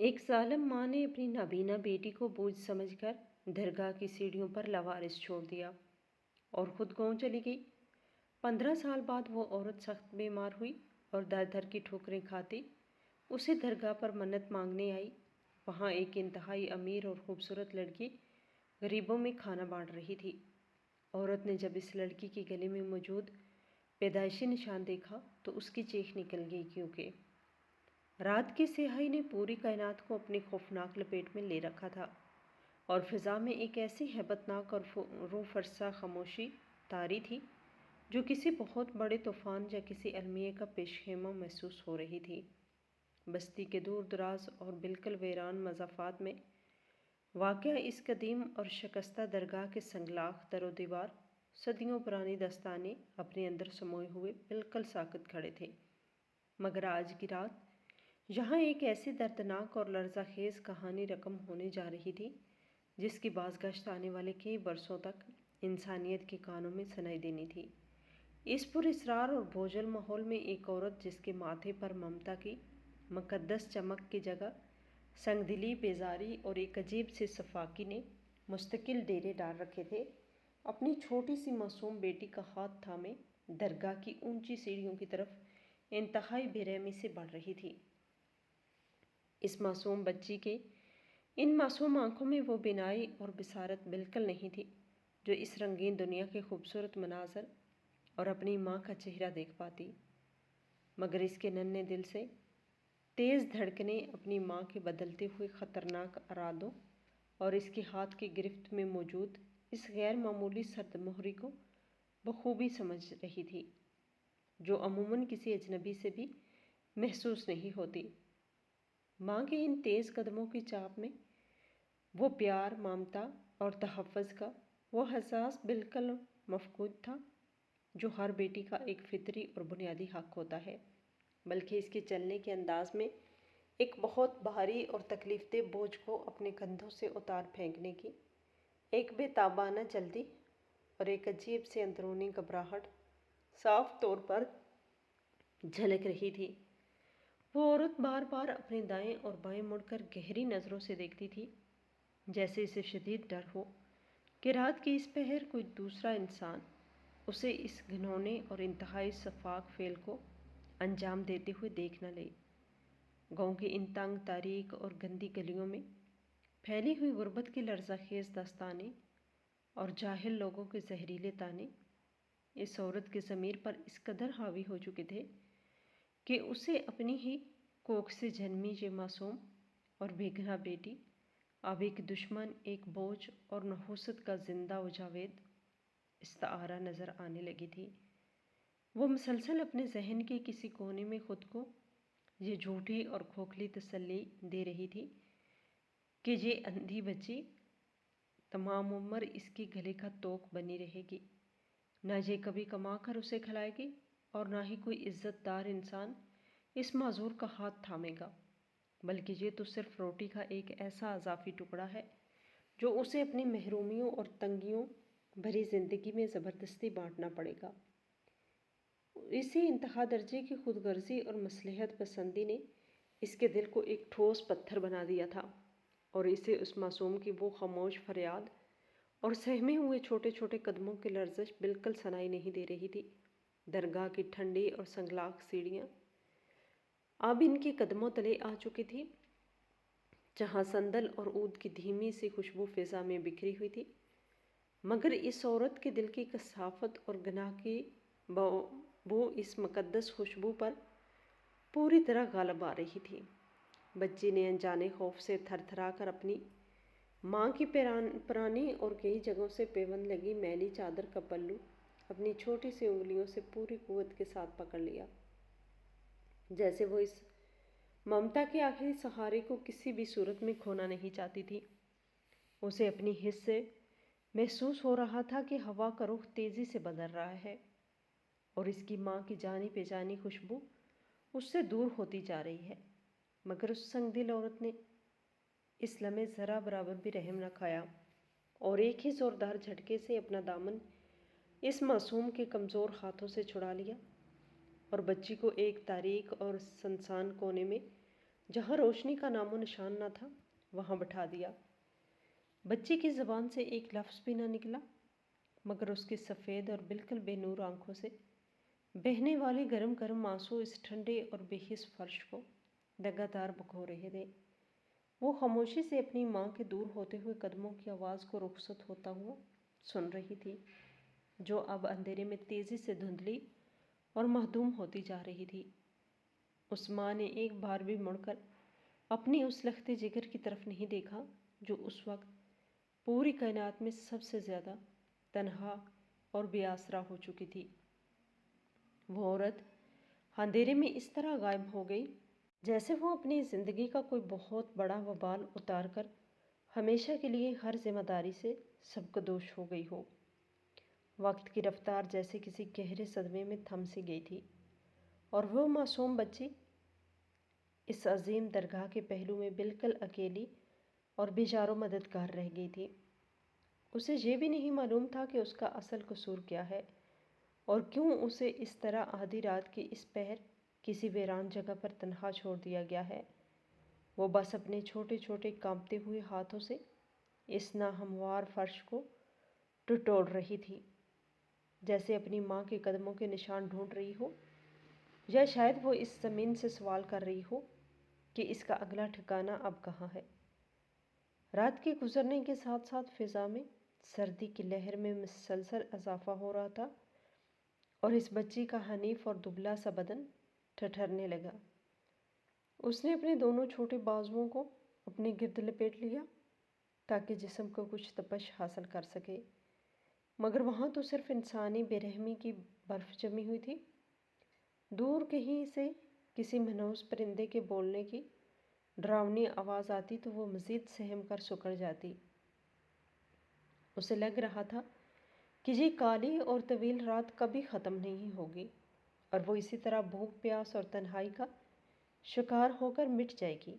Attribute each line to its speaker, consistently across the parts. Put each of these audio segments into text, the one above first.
Speaker 1: ایک ظالم ماں نے اپنی نابینا بیٹی کو بوجھ سمجھ کر درگاہ کی سیڑھیوں پر لاوارث چھوڑ دیا اور خود گاؤں چلی گئی۔ 15 سال بعد وہ عورت سخت بیمار ہوئی اور در در کی ٹھوکریں کھاتی اسے درگاہ پر منت مانگنے آئی۔ وہاں ایک انتہائی امیر اور خوبصورت لڑکی غریبوں میں کھانا بانٹ رہی تھی۔ عورت نے جب اس لڑکی کے گلے میں موجود پیدائشی نشان دیکھا تو اس کی چیخ نکل گئی، کیونکہ رات کی سیاہی نے پوری کائنات کو اپنی خوفناک لپیٹ میں لے رکھا تھا اور فضا میں ایک ایسی ہیبت ناک اور روح فرسا خاموشی طاری تھی جو کسی بہت بڑے طوفان یا کسی المیہ کا پیش خیمہ محسوس ہو رہی تھی۔ بستی کے دور دراز اور بالکل ویران مضافات میں واقع اس قدیم اور شکستہ درگاہ کے سنگلاخ در و دیوار صدیوں پرانی داستانیں اپنے اندر سموئے ہوئے بالکل ساکت کھڑے تھے، مگر آج کی رات یہاں ایک ایسی دردناک اور لرزہ خیز کہانی رقم ہونے جا رہی تھی جس کی بازگشت آنے والے کئی برسوں تک انسانیت کے کانوں میں سنائی دینی تھی۔ اس پر اسرار اور بوجھل ماحول میں ایک عورت جس کے ماتھے پر ممتا کی مقدس چمک کی جگہ سنگ دلی، بیزاری اور ایک عجیب سی صفاکی نے مستقل ڈیرے ڈال رکھے تھے، اپنی چھوٹی سی معصوم بیٹی کا ہاتھ تھامے درگاہ کی اونچی سیڑھیوں کی طرف انتہائی بے رحمی سے بڑھ رہی تھی۔ اس معصوم بچی کے ان معصوم آنکھوں میں وہ بینائی اور بصارت بالکل نہیں تھی جو اس رنگین دنیا کے خوبصورت مناظر اور اپنی ماں کا چہرہ دیکھ پاتی، مگر اس کے ننھے دل سے تیز دھڑکنیں اپنی ماں کے بدلتے ہوئے خطرناک ارادوں اور اس کے ہاتھ کی گرفت میں موجود اس غیر معمولی سرد مہری کو بخوبی سمجھ رہی تھی، جو عموماً کسی اجنبی سے بھی محسوس نہیں ہوتی۔ ماں کے ان تیز قدموں کی چاپ میں وہ پیار، ممتا اور تحفظ کا وہ احساس بالکل مفقود تھا جو ہر بیٹی کا ایک فطری اور بنیادی حق ہوتا ہے، بلکہ اس کے چلنے کے انداز میں ایک بہت بھاری اور تکلیف دہ بوجھ کو اپنے کندھوں سے اتار پھینکنے کی ایک بے تابانہ جلدی اور ایک عجیب سے اندرونی گھبراہٹ صاف طور پر جھلک رہی تھی۔ وہ عورت بار بار اپنے دائیں اور بائیں مڑ کر گہری نظروں سے دیکھتی تھی، جیسے اسے شدید ڈر ہو کہ رات کی اس پہر کوئی دوسرا انسان اسے اس گھنونے اور انتہائی شفاق فعل کو انجام دیتے ہوئے دیکھ نہ لے۔ گاؤں کی ان تنگ، تاریک اور گندی گلیوں میں پھیلی ہوئی غربت کی لرزہ خیز داستانیں اور جاہل لوگوں کے زہریلے طعنے اس عورت کے ضمیر پر اس قدر حاوی ہو چکے تھے کہ اسے اپنی ہی کوکھ سے جنمی یہ معصوم اور بے گناہ بیٹی اب ایک دشمن، ایک بوجھ اور نحوست کا زندہ و جاوید استعارہ نظر آنے لگی تھی۔ وہ مسلسل اپنے ذہن کے کسی کونے میں خود کو یہ جھوٹی اور کھوکھلی تسلی دے رہی تھی کہ یہ اندھی بچی تمام عمر اس کی گلے کا توق بنی رہے گی، نہ یہ کبھی کما کر اسے کھلائے گی اور نہ ہی کوئی عزت دار انسان اس معذور کا ہاتھ تھامے گا، بلکہ یہ تو صرف روٹی کا ایک ایسا اضافی ٹکڑا ہے جو اسے اپنی محرومیوں اور تنگیوں بھری زندگی میں زبردستی بانٹنا پڑے گا۔ اسی انتہا درجے کی خود غرضی اور مصلحت پسندی نے اس کے دل کو ایک ٹھوس پتھر بنا دیا تھا اور اسے اس معصوم کی وہ خاموش فریاد اور سہمے ہوئے چھوٹے چھوٹے قدموں کی لرزش بالکل سنائی نہیں دے رہی تھی۔ درگاہ کی ٹھنڈی اور سنگلاخ سیڑھیاں اب ان کے قدموں تلے آ چکی تھی، جہاں صندل اور عود کی دھیمی سی خوشبو فضا میں بکھری ہوئی تھی، مگر اس عورت کے دل کی کثافت اور گناہ کی بو اس مقدس خوشبو پر پوری طرح غالب آ رہی تھی۔ بچی نے انجانے خوف سے تھر تھرا کر اپنی ماں کی پرانی اور کئی جگہوں سے پیوند لگی میلی چادر کا پلو اپنی چھوٹی سی انگلیوں سے پوری قوت کے ساتھ پکڑ لیا، جیسے وہ اس ممتا کے آخری سہارے کو کسی بھی صورت میں کھونا نہیں چاہتی تھی۔ اسے اپنی حس سے محسوس ہو رہا تھا کہ ہوا کا رخ تیزی سے بدل رہا ہے اور اس کی ماں کی جانی پہچانی خوشبو اس سے دور ہوتی جا رہی ہے، مگر اس سنگ دل عورت نے اس لمحے ذرا برابر بھی رحم نہ کھایا اور ایک ہی زوردار جھٹکے سے اپنا دامن اس معصوم کے کمزور ہاتھوں سے چھڑا لیا اور بچی کو ایک تاریک اور سنسان کونے میں جہاں روشنی کا نام و نشان نہ تھا وہاں بٹھا دیا۔ بچی کی زبان سے ایک لفظ بھی نہ نکلا، مگر اس کی سفید اور بالکل بے نور آنکھوں سے بہنے والے گرم گرم آنسو اس ٹھنڈے اور بے حس فرش کو لگاتار بکھو رہے تھے۔ وہ خاموشی سے اپنی ماں کے دور ہوتے ہوئے قدموں کی آواز کو رخصت ہوتا ہوا سن رہی تھی، جو اب اندھیرے میں تیزی سے دھندلی اور مہدوم ہوتی جا رہی تھی۔ اس ماں نے ایک بار بھی مڑ کر اپنی اس لختے جگر کی طرف نہیں دیکھا جو اس وقت پوری کائنات میں سب سے زیادہ تنہا اور بے آسرا ہو چکی تھی۔ وہ عورت اندھیرے میں اس طرح غائب ہو گئی جیسے وہ اپنی زندگی کا کوئی بہت بڑا وبال اتار کر ہمیشہ کے لیے ہر ذمہ داری سے سبکدوش ہو گئی ہو۔ وقت کی رفتار جیسے کسی گہرے صدمے میں تھم سی گئی تھی، اور وہ معصوم بچی اس عظیم درگاہ کے پہلو میں بالکل اکیلی اور بیچارہ مددگار رہ گئی تھی۔ اسے یہ بھی نہیں معلوم تھا کہ اس کا اصل قصور کیا ہے اور کیوں اسے اس طرح آدھی رات کی اس پہر کسی ویران جگہ پر تنہا چھوڑ دیا گیا ہے۔ وہ بس اپنے چھوٹے چھوٹے کانپتے ہوئے ہاتھوں سے اس ناہموار فرش کو ٹٹول رہی تھی، جیسے اپنی ماں کے قدموں کے نشان ڈھونڈ رہی ہو، یا شاید وہ اس زمین سے سوال کر رہی ہو کہ اس کا اگلا ٹھکانہ اب کہاں ہے۔ رات کے گزرنے کے ساتھ ساتھ فضا میں سردی کی لہر میں مسلسل اضافہ ہو رہا تھا، اور اس بچی کا حنیف اور دبلا سا بدن ٹھٹھرنے لگا۔ اس نے اپنے دونوں چھوٹے بازوؤں کو اپنے گرد لپیٹ لیا تاکہ جسم کو کچھ تپش حاصل کر سکے، مگر وہاں تو صرف انسانی بے رحمی کی برف جمی ہوئی تھی۔ دور کہیں سے کسی مہنوز پرندے کے بولنے کی ڈراؤنی آواز آتی تو وہ مزید سہم کر سکڑ جاتی۔ اسے لگ رہا تھا کہ یہ کالی اور طویل رات کبھی ختم نہیں ہوگی، اور وہ اسی طرح بھوک پیاس اور تنہائی کا شکار ہو کر مٹ جائے گی۔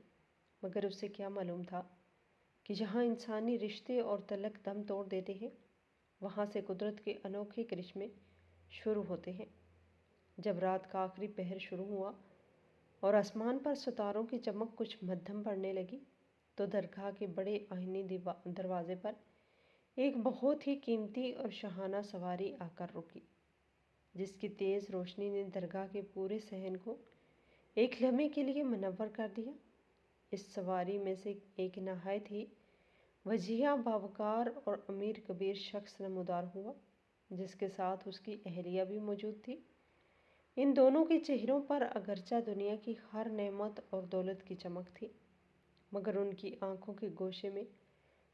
Speaker 1: مگر اسے کیا معلوم تھا کہ جہاں انسانی رشتے اور تعلق دم توڑ دیتے ہیں، وہاں سے قدرت کے انوکھے کرشمے شروع ہوتے ہیں۔ جب رات کا آخری پہر شروع ہوا اور آسمان پر ستاروں کی چمک کچھ مدھم پڑنے لگی، تو درگاہ کے بڑے آئینی دروازے پر ایک بہت ہی قیمتی اور شاہانہ سواری آ کر رکی، جس کی تیز روشنی نے درگاہ کے پورے صحن کو ایک لمحے کے لیے منور کر دیا۔ اس سواری میں سے ایک نہایت ہی وجیہہ، باوقار اور امیر کبیر شخص نمودار ہوا، جس کے ساتھ اس کی اہلیہ بھی موجود تھی۔ ان دونوں کے چہروں پر اگرچہ دنیا کی ہر نعمت اور دولت کی چمک تھی، مگر ان کی آنکھوں کے گوشے میں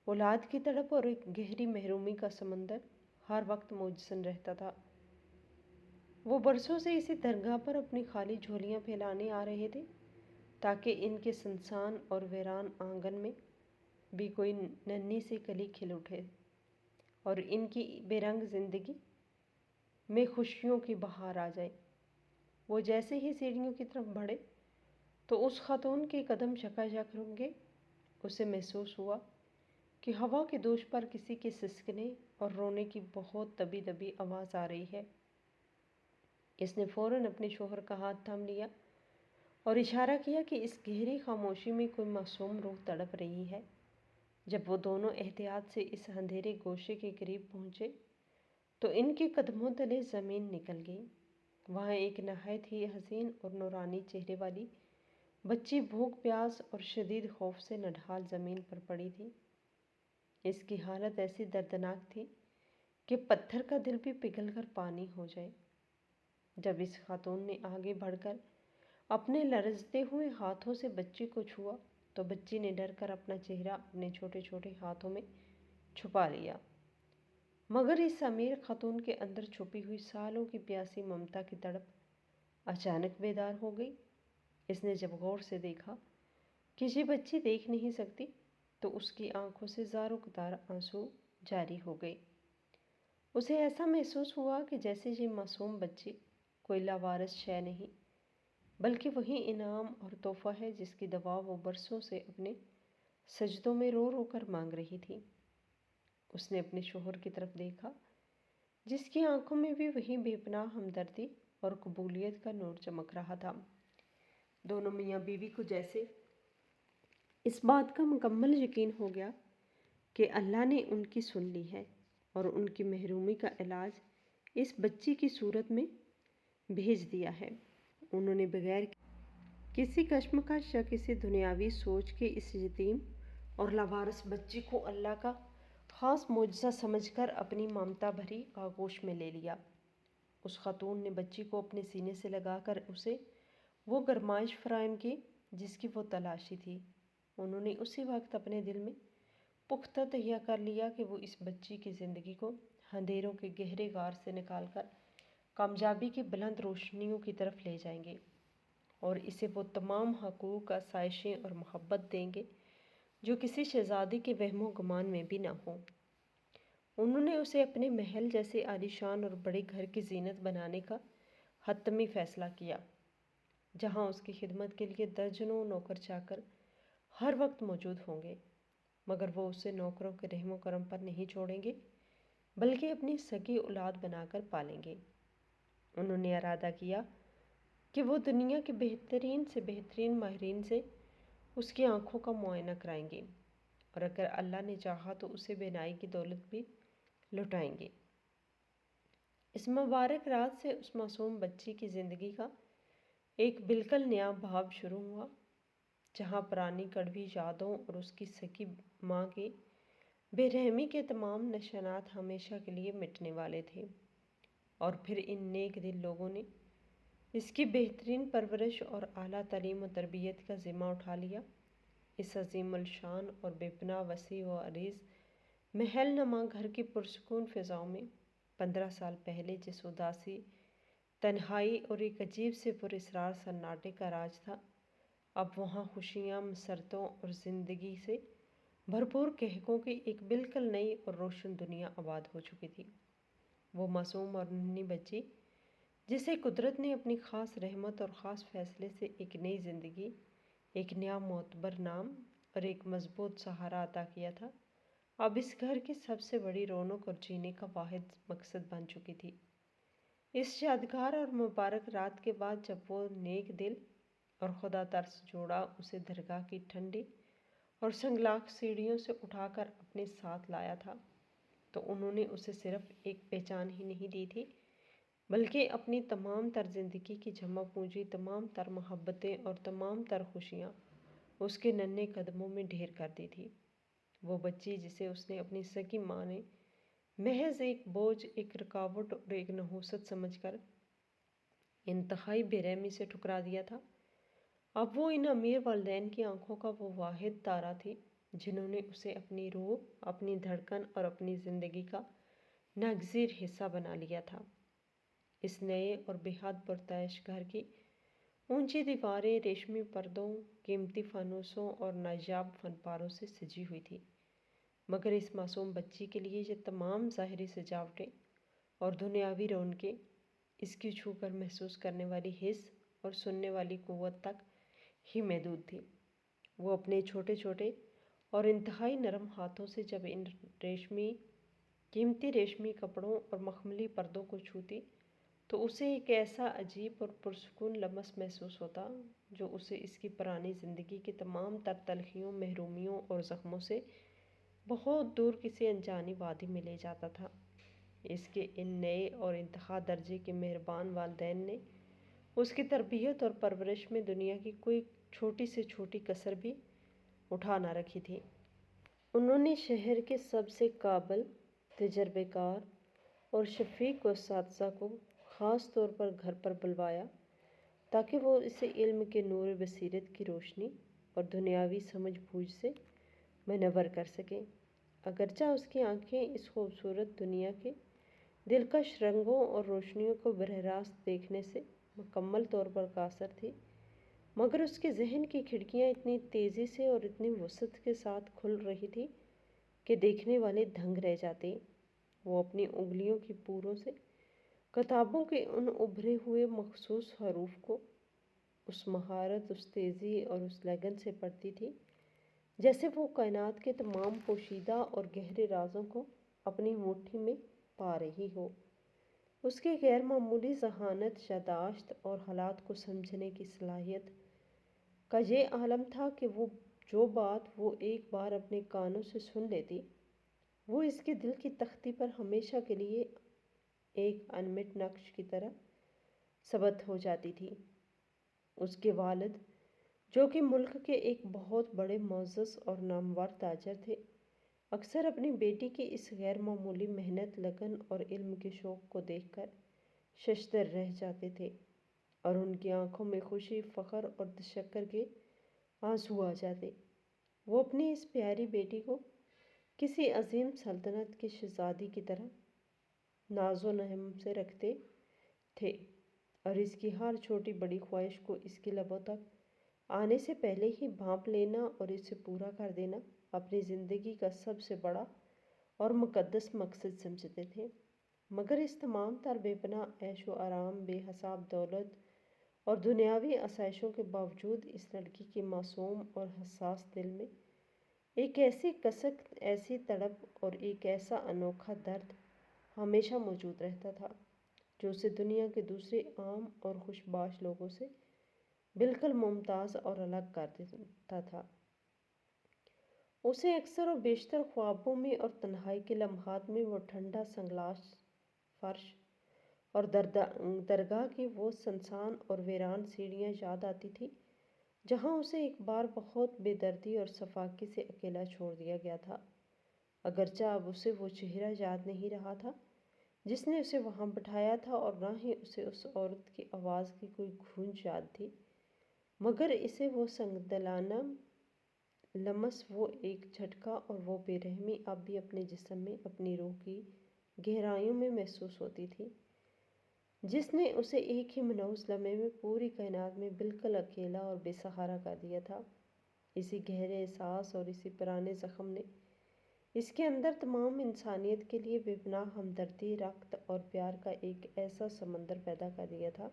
Speaker 1: اولاد کی تڑپ اور ایک گہری محرومی کا سمندر ہر وقت موجزن رہتا تھا۔ وہ برسوں سے اسی درگاہ پر اپنی خالی جھولیاں پھیلانے آ رہے تھے تاکہ ان کے سنسان اور ویران آنگن میں بھی کوئی ننھی سی کلی کھل اٹھے اور ان کی بے رنگ زندگی میں خوشیوں کی بہار آ جائے۔ وہ جیسے ہی سیڑھیوں کی طرف بڑھے تو اس خاتون کے قدم یکایک رک گئے۔ اسے محسوس ہوا کہ ہوا کے دوش پر کسی کے سسکنے اور رونے کی بہت دبی دبی آواز آ رہی ہے۔ اس نے فوراً اپنے شوہر کا ہاتھ تھام لیا اور اشارہ کیا کہ اس گہری خاموشی میں کوئی معصوم روح تڑپ رہی ہے۔ جب وہ دونوں احتیاط سے اس اندھیرے گوشے کے قریب پہنچے تو ان کے قدموں تلے زمین نکل گئی۔ وہاں ایک نہایت ہی حسین اور نورانی چہرے والی بچی بھوک پیاس اور شدید خوف سے نڈھال زمین پر پڑی تھی۔ اس کی حالت ایسی دردناک تھی کہ پتھر کا دل بھی پگھل کر پانی ہو جائے۔ جب اس خاتون نے آگے بڑھ کر اپنے لرزتے ہوئے ہاتھوں سے بچی کو چھوا تو بچی نے ڈر کر اپنا چہرہ اپنے چھوٹے چھوٹے ہاتھوں میں چھپا لیا، مگر اس امیر خاتون کے اندر چھپی ہوئی سالوں کی پیاسی ممتا کی تڑپ اچانک بیدار ہو گئی۔ اس نے جب غور سے دیکھا کہ یہ بچی دیکھ نہیں سکتی تو اس کی آنکھوں سے زار و قطار آنسو جاری ہو گئے۔ اسے ایسا محسوس ہوا کہ جیسے یہ معصوم بچی کوئی لاوارث شے نہیں، بلکہ وہی انعام اور تحفہ ہے جس کی دعا وہ برسوں سے اپنے سجدوں میں رو رو کر مانگ رہی تھی۔ اس نے اپنے شوہر کی طرف دیکھا، جس کی آنکھوں میں بھی وہی بے پناہ ہمدردی اور قبولیت کا نور چمک رہا تھا۔ دونوں میاں بیوی کو جیسے اس بات کا مکمل یقین ہو گیا کہ اللہ نے ان کی سن لی ہے اور ان کی محرومی کا علاج اس بچی کی صورت میں بھیج دیا ہے۔ انہوں نے بغیر کسی کشمکش یا کسی دنیاوی سوچ کے اس یتیم اور لاوارث بچی کو اللہ کا خاص معجزہ سمجھ کر اپنی ممتا بھری آغوش میں لے لیا۔ اس خاتون نے بچی کو اپنے سینے سے لگا کر اسے وہ گرمائش فراہم کی جس کی وہ تلاشی تھی۔ انہوں نے اسی وقت اپنے دل میں پختہ تہیہ کر لیا کہ وہ اس بچی کی زندگی کو اندھیروں کے گہرے غار سے نکال کر کامیابی کی بلند روشنیوں کی طرف لے جائیں گے اور اسے وہ تمام حقوق، آسائشیں اور محبت دیں گے جو کسی شہزادی کے وہم و گمان میں بھی نہ ہوں۔ انہوں نے اسے اپنے محل جیسے عالیشان اور بڑے گھر کی زینت بنانے کا حتمی فیصلہ کیا، جہاں اس کی خدمت کے لیے درجنوں نوکر چاکر ہر وقت موجود ہوں گے، مگر وہ اسے نوکروں کے رحم و کرم پر نہیں چھوڑیں گے بلکہ اپنی سگی اولاد بنا کر پالیں گے۔ انہوں نے ارادہ کیا کہ وہ دنیا کے بہترین سے بہترین ماہرین سے اس کی آنکھوں کا معائنہ کرائیں گے اور اگر اللہ نے چاہا تو اسے بینائی کی دولت بھی لوٹائیں گے۔ اس مبارک رات سے اس معصوم بچی کی زندگی کا ایک بالکل نیا باب شروع ہوا، جہاں پرانی کڑوی یادوں اور اس کی سکی ماں کی بے رحمی کے تمام نشانات ہمیشہ کے لیے مٹنے والے تھے، اور پھر ان نیک دل لوگوں نے اس کی بہترین پرورش اور اعلیٰ تعلیم و تربیت کا ذمہ اٹھا لیا۔ اس عظیم الشان اور بے پناہ وسیع و عریض محل نما گھر کی پرسکون فضاؤں میں 15 سال پہلے جس اداسی، تنہائی اور ایک عجیب سے پراسرار سناٹے کا راج تھا، اب وہاں خوشیاں، مسرتوں اور زندگی سے بھرپور کہکوں کی ایک بالکل نئی اور روشن دنیا آباد ہو چکی تھی۔ وہ معصوم اور ننھی بچی جسے قدرت نے اپنی خاص رحمت اور خاص فیصلے سے ایک نئی زندگی، ایک نیا معتبر نام اور ایک مضبوط سہارا عطا کیا تھا، اب اس گھر کی سب سے بڑی رونق اور جینے کا واحد مقصد بن چکی تھی۔ اس یادگار اور مبارک رات کے بعد جب وہ نیک دل اور خدا ترس جوڑا اسے درگاہ کی ٹھنڈی اور سنگلاخ سیڑھیوں سے اٹھا کر اپنے ساتھ لایا تھا، تو انہوں نے اسے صرف ایک پہچان ہی نہیں دی تھی بلکہ اپنی تمام تر زندگی کی جمع پونجی، تمام تر محبتیں اور تمام تر خوشیاں اس کے ننھے قدموں میں ڈھیر کر دی تھی۔ وہ بچی جسے اس نے اپنی سگی ماں نے محض ایک بوجھ، ایک رکاوٹ اور ایک نحوست سمجھ کر انتہائی بے رحمی سے ٹھکرا دیا تھا، اب وہ ان امیر والدین کی آنکھوں کا وہ واحد تارا تھی جنہوں نے اسے اپنی روح، اپنی دھڑکن اور اپنی زندگی کا ناگزیر حصہ بنا لیا تھا۔ اس نئے اور بے حد پرتعیش گھر کی اونچی دیواریں ریشمی پردوں، قیمتی فانوسوں اور نایاب فن پاروں سے سجی ہوئی تھی، مگر اس معصوم بچی کے لیے یہ تمام ظاہری سجاوٹیں اور دنیاوی رونقیں اس کی چھو کر محسوس کرنے والی حس اور سننے والی قوت تک ہی محدود تھی۔ وہ اپنے چھوٹے چھوٹے اور انتہائی نرم ہاتھوں سے جب ان قیمتی ریشمی کپڑوں اور مخملی پردوں کو چھوتی تو اسے ایک ایسا عجیب اور پرسکون لمس محسوس ہوتا جو اسے اس کی پرانی زندگی کی تمام تر تلخیوں، محرومیوں اور زخموں سے بہت دور کسی انجانی وادی میں لے جاتا تھا۔ اس کے ان نئے اور انتہا درجے کے مہربان والدین نے اس کی تربیت اور پرورش میں دنیا کی کوئی چھوٹی سے چھوٹی کسر بھی اٹھا نہ رکھی تھی۔ انہوں نے شہر کے سب سے قابل، تجربے کار اور شفیق اساتذہ کو خاص طور پر گھر پر بلوایا تاکہ وہ اسے علم کے نور بصیرت کی روشنی اور دنیاوی سمجھ بوجھ سے منور کر سکیں۔ اگرچہ اس کی آنکھیں اس خوبصورت دنیا کے دلکش رنگوں اور روشنیوں کو براہ راست دیکھنے سے مکمل طور پر قاصر تھی، مگر اس کے ذہن کی کھڑکیاں اتنی تیزی سے اور اتنی وسعت کے ساتھ کھل رہی تھی کہ دیکھنے والے دنگ رہ جاتے۔ وہ اپنی انگلیوں کی پوروں سے کتابوں کے ان ابھرے ہوئے مخصوص حروف کو اس مہارت، اس تیزی اور اس لگن سے پڑھتی تھی جیسے وہ کائنات کے تمام پوشیدہ اور گہرے رازوں کو اپنی مٹھی میں پا رہی ہو۔ اس کی غیر معمولی ذہانت، یادداشت اور حالات کو سمجھنے کی صلاحیت کا یہ عالم تھا کہ وہ جو بات وہ ایک بار اپنے کانوں سے سن لیتی وہ اس کے دل کی تختی پر ہمیشہ کے لیے ایک انمٹ نقش کی طرح ثبت ہو جاتی تھی۔ اس کے والد، جو کہ ملک کے ایک بہت بڑے معزز اور نامور تاجر تھے، اکثر اپنی بیٹی کی اس غیر معمولی محنت، لگن اور علم کے شوق کو دیکھ کر ششدر رہ جاتے تھے اور ان کی آنکھوں میں خوشی، فخر اور تشکر کے آنسو آ جاتے۔ وہ اپنی اس پیاری بیٹی کو کسی عظیم سلطنت کی شہزادی کی طرح ناز و نہم سے رکھتے تھے اور اس کی ہر چھوٹی بڑی خواہش کو اس کے لبوں تک آنے سے پہلے ہی بھانپ لینا اور اسے پورا کر دینا اپنی زندگی کا سب سے بڑا اور مقدس مقصد سمجھتے تھے۔ مگر اس تمام تر بے پناہ عیش و آرام، بے حساب دولت اور دنیاوی آسائشوں کے باوجود اس لڑکی کے معصوم اور حساس دل میں ایک ایسی کسک، ایسی تڑپ اور ایک ایسا انوکھا درد ہمیشہ موجود رہتا تھا جو اسے دنیا کے دوسرے عام اور خوش باش لوگوں سے بالکل ممتاز اور الگ کر دیتا تھا۔ اسے اکثر و بیشتر خوابوں میں اور تنہائی کے لمحات میں وہ ٹھنڈا سنگلاس فرش اور درگاہ کی وہ سنسان اور ویران سیڑھیاں یاد آتی تھی جہاں اسے ایک بار بہت بے دردی اور سفاکی سے اکیلا چھوڑ دیا گیا تھا، اگرچہ اب اسے وہ چہرہ یاد نہیں رہا تھا جس نے اسے وہاں بٹھایا تھا، اور نہ ہی اسے اس عورت کی آواز کی کوئی گونج یاد تھی، مگر اسے وہ سنگدلانہ لمس، وہ ایک جھٹکا اور وہ بے رحمی اب بھی اپنے جسم میں، اپنی روح کی گہرائیوں میں محسوس ہوتی تھی، جس نے اسے ایک ہی منحوس لمحے میں پوری کائنات میں بالکل اکیلا اور بے سہارا کر دیا تھا۔ اسی گہرے احساس اور اسی پرانے زخم نے اس کے اندر تمام انسانیت کے لیے بے پناہ ہمدردی، رحمت اور پیار کا ایک ایسا سمندر پیدا کر دیا تھا۔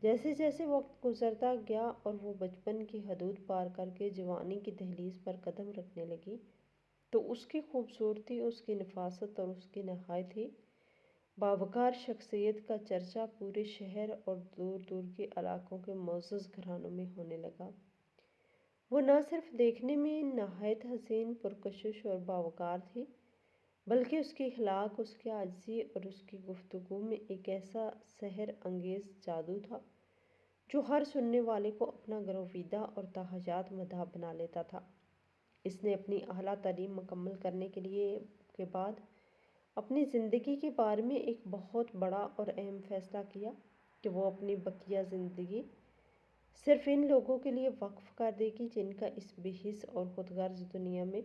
Speaker 1: جیسے جیسے وقت گزرتا گیا اور وہ بچپن کی حدود پار کر کے جوانی کی دہلیز پر قدم رکھنے لگی، تو اس کی خوبصورتی، اس کی نفاست اور اس کی نہایت ہی باوقار شخصیت کا چرچا پورے شہر اور دور دور کے علاقوں کے معزز گھرانوں میں ہونے لگا۔ وہ نہ صرف دیکھنے میں نہایت حسین، پرکشش اور باوقار تھی، بلکہ اس کی اخلاق، اس کی عاجزی اور اس کی گفتگو میں ایک ایسا سحر انگیز جادو تھا جو ہر سننے والے کو اپنا گرویدہ اور تاحیات مداح بنا لیتا تھا۔ اس نے اپنی اعلیٰ تعلیم مکمل کرنے کے بعد اپنی زندگی کے بارے میں ایک بہت بڑا اور اہم فیصلہ کیا کہ وہ اپنی بقیہ زندگی صرف ان لوگوں کے لیے وقف کر دے گی جن کا اس بے حس اور خود غرض دنیا میں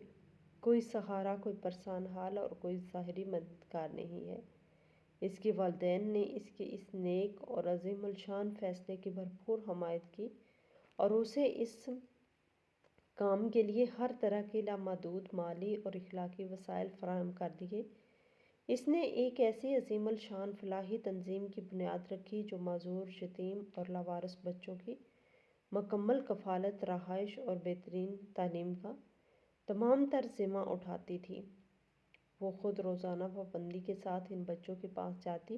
Speaker 1: کوئی سہارا، کوئی پرسان حال اور کوئی ظاہری مددگار نہیں ہے۔ اس کے والدین نے اس کے اس نیک اور عظیم الشان فیصلے کی بھرپور حمایت کی اور اسے اس کام کے لیے ہر طرح کے لامحدود مالی اور اخلاقی وسائل فراہم کر دیے۔ اس نے ایک ایسی عظیم الشان فلاحی تنظیم کی بنیاد رکھی جو معذور، یتیم اور لاوارث بچوں کی مکمل کفالت، رہائش اور بہترین تعلیم کا تمام تر ذمہ اٹھاتی تھی۔ وہ خود روزانہ پابندی کے ساتھ ان بچوں کے پاس جاتی،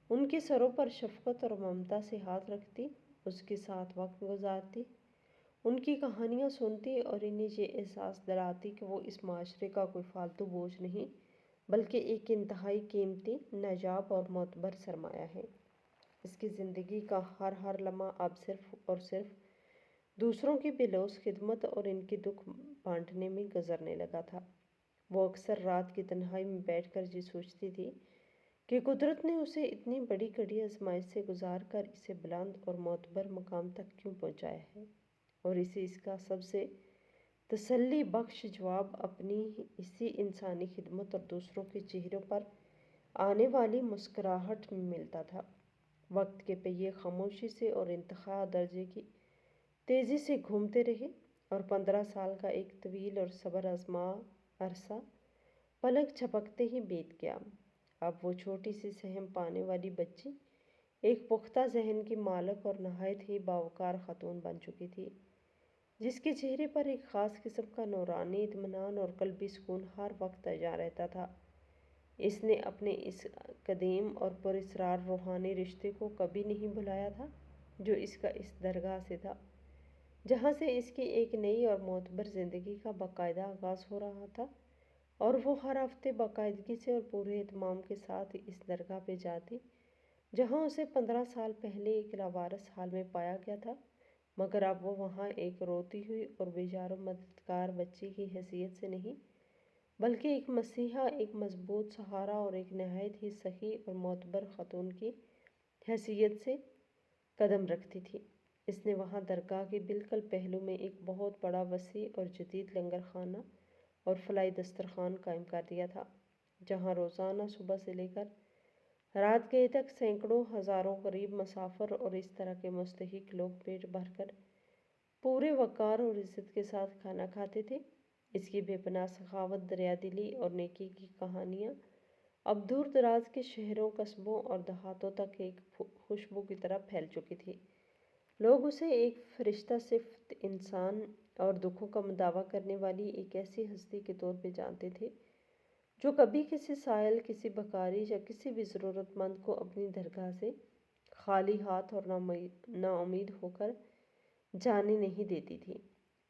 Speaker 1: ان کے سروں پر شفقت اور ممتا سے ہاتھ رکھتی، اس کے ساتھ وقت گزارتی، ان کی کہانیاں سنتی اور انہیں یہ احساس دلاتی کہ وہ اس معاشرے کا کوئی فالتو بوجھ نہیں بلکہ ایک انتہائی قیمتی، نایاب اور معتبر سرمایہ ہے۔ اس کی زندگی کا ہر لمحہ اب صرف اور صرف دوسروں کی بے لوث خدمت اور ان کے دکھ بانٹنے میں گزرنے لگا تھا۔ وہ اکثر رات کی تنہائی میں بیٹھ کر یہ سوچتی تھی کہ قدرت نے اسے اتنی بڑی کڑی آزمائش سے گزار کر اسے بلند اور معتبر مقام تک کیوں پہنچایا ہے، اور اسے اس کا سب سے تسلی بخش جواب اپنی اسی انسانی خدمت اور دوسروں کے چہروں پر آنے والی مسکراہٹ میں ملتا تھا۔ وقت کے پہیے خاموشی سے اور انتہا درجے کی تیزی سے گھومتے رہے اور 15 سال کا ایک طویل اور صبر آزما عرصہ پلک جھپکتے ہی بیت گیا۔ اب وہ چھوٹی سی سہم پانے والی بچی ایک پختہ ذہن کی مالک اور نہایت ہی باوقار خاتون بن چکی تھی، جس کے چہرے پر ایک خاص قسم کا نورانی اطمینان اور قلبی سکون ہر وقت تاجا رہتا تھا۔ اس نے اپنے اس قدیم اور پراسرار روحانی رشتے کو کبھی نہیں بھلایا تھا جو اس کا اس درگاہ سے تھا۔ جہاں سے اس کی ایک نئی اور معتبر زندگی کا باقاعدہ آغاز ہو رہا تھا، اور وہ ہر ہفتے باقاعدگی سے اور پورے اہتمام کے ساتھ اس درگاہ پہ جاتی جہاں اسے 15 سال پہلے ایک لاوارث حال میں پایا گیا تھا، مگر اب وہ وہاں ایک روتی ہوئی اور بیچارہ مددگار بچی کی حیثیت سے نہیں، بلکہ ایک مسیحا، ایک مضبوط سہارا اور ایک نہایت ہی صحیح اور معتبر خاتون کی حیثیت سے قدم رکھتی تھی۔ اس نے وہاں درگاہ کے بالکل پہلو میں ایک بہت بڑا، وسیع اور جدید لنگر خانہ اور فلاحی دسترخوان قائم کر دیا تھا، جہاں روزانہ صبح سے لے کر رات گئے تک سینکڑوں، ہزاروں غریب مسافر اور اس طرح کے مستحق لوگ پیٹ بھر کر پورے وقار اور عزت کے ساتھ کھانا کھاتے تھے۔ اس کی بے پناہ سخاوت، دریا دلی اور نیکی کی کہانیاں اب دور دراز کے شہروں، قصبوں اور دیہاتوں تک ایک خوشبو کی طرح پھیل چکی تھی۔ لوگ اسے ایک فرشتہ صفت انسان اور دکھوں کا مداوع کرنے والی ایک ایسی ہستی کے طور پہ جانتے تھے جو کبھی کسی سائل، کسی بھکاری یا کسی بھی ضرورت مند کو اپنی درگاہ سے خالی ہاتھ اور نا امید ہو کر جانے نہیں دیتی تھی۔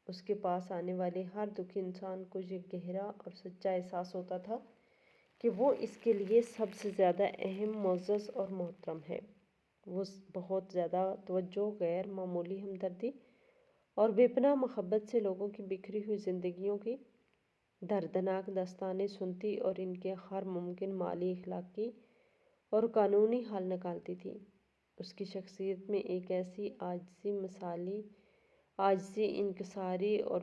Speaker 1: اس کے پاس آنے والے ہر دکھی انسان کو یہ گہرا اور سچا احساس ہوتا تھا کہ وہ اس کے لیے سب سے زیادہ اہم، معزز اور محترم ہے۔ وہ بہت زیادہ توجہ، غیر معمولی ہمدردی اور بے پناہ محبت سے لوگوں کی بکھری ہوئی زندگیوں کی دردناک داستانیں سنتی اور ان کے ہر ممکن مالی، اخلاقی اور قانونی حل نکالتی تھی۔ اس کی شخصیت میں ایک ایسی عاجزی، انکساری اور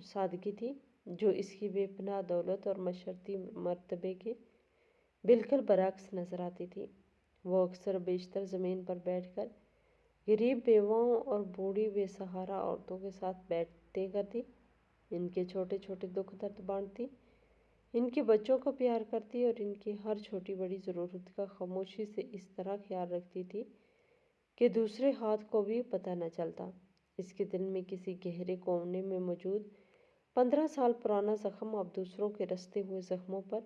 Speaker 1: سادگی تھی جو اس کی بے پناہ دولت اور معاشرتی مرتبے کے بالکل برعکس نظر آتی تھی۔ وہ اکثر بیشتر زمین پر بیٹھ کر غریب بیواؤں اور بوڑھی بے سہارا عورتوں کے ساتھ بیٹھتے کرتی، ان کے چھوٹے چھوٹے دکھ درد بانٹتی، ان کے بچوں کو پیار کرتی اور ان کی ہر چھوٹی بڑی ضرورت کا خاموشی سے اس طرح خیال رکھتی تھی کہ دوسرے ہاتھ کو بھی پتہ نہ چلتا۔ اس کے دل میں کسی گہرے کونے میں موجود 15 سال پرانا زخم اب دوسروں کے رستے ہوئے زخموں پر